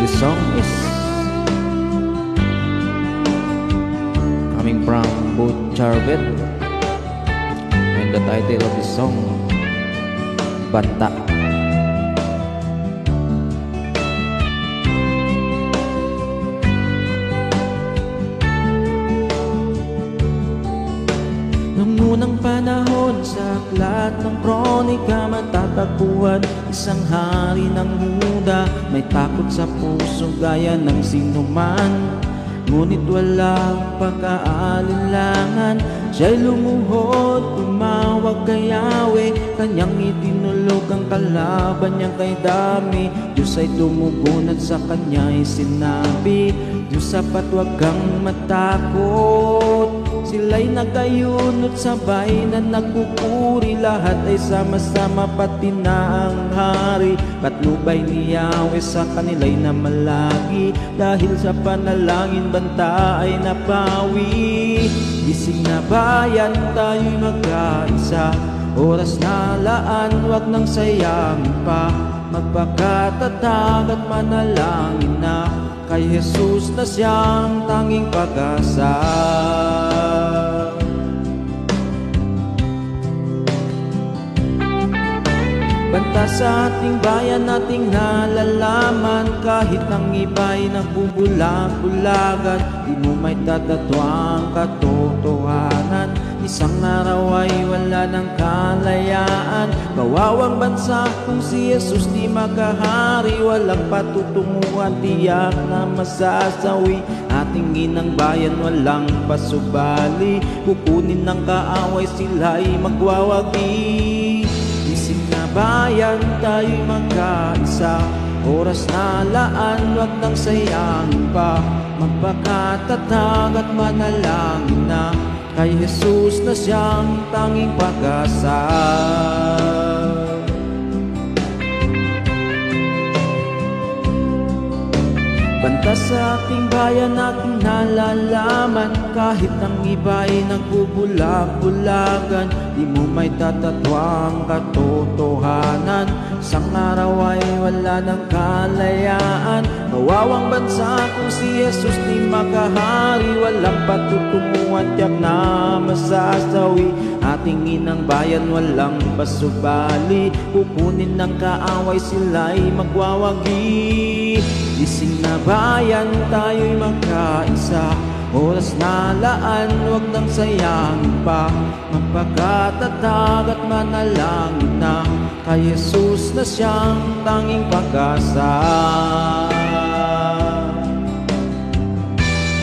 This song is coming from Butch Charvet, and the title of this song, Banta. Nung unang panahon sa aklat ng kronika, matatagpuan isang hari ng Huda. May takot sa puso gaya ng sinuman, ngunit walang pagkaalinlangan. Siya'y lumuhod, tumawag kay Yahweh, kanyang itinulog ang kalaban niyang kay Dami. Diyos ay tumugon at sa kanya'y sinabi, Diyos sapat, wag kang matakot. Sila'y nagayunot sabay na nagpupuri, lahat ay sama-sama pati na ang hari. Patnubay ni Yahweh sa kanila'y namalagi, dahil sa panalangin banta ay napawi. Gising na bayan, tayo'y magkaisa, oras na laan, wag nang sayangin pa. Magpakatatag at manalangin na kay Jesus na siyang tanging pag-asa. Banta sa ating bayan, ating nalalaman, kahit ang iba'y nagbubulag-bulagan, di mo may tatatwang katotohanan. Isang araw ay wala ng kalayaan, kawawang bansa kung si Jesus di makahari. Walang patutunguhan, tiyak na masasawi, ating inang bayan walang pasubali. Kukunin ng kaaway, sila'y magwawagi. Isip na bayan, tayo'y magkaisa, oras na laan, wag nang sayangin pa. Magpakatatag at manalangin na kay Jesus na siyang tanging pag-asa. Banta sa ating bayan, ating nalalaman, kahit ang iba'y nagbubulag-bulagan, di mo may tatatwang katotohanan. Isang araw ay wala ng kalayaan, kawawang bansa kung si Jesus di makahari. Walang patutunguhan, tiyak na masasawi, ating inang bayan walang pasubali. Kukunin ng kaaway, sila'y magwawagi. Gising na bayan, tayo'y magkaisa, oras na laan, wag nang sayangin pa. Magpakatatag at manalangin na kay Jesus na siyang tanging pag-asa.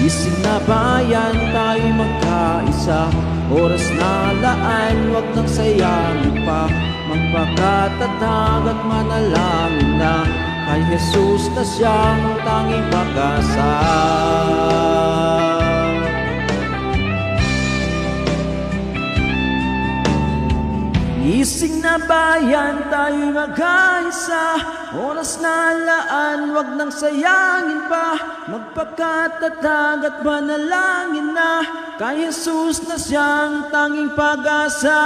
Gising na bayan, tayo'y magkaisa, oras na laan, wag nang sayangin pa. Magpakatatag at manalangin na kay Jesus na siyang tanging pag-asa. Gising na bayan, tayo'y magkaisa, oras na laan, wag nang sayangin pa. Magpakatatag at manalangin na kay Jesus na siyang tanging pag-asa.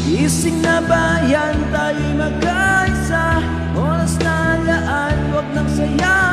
Gising na bayan, tayo'y magkaisa, oras na laan, wag nang sayangin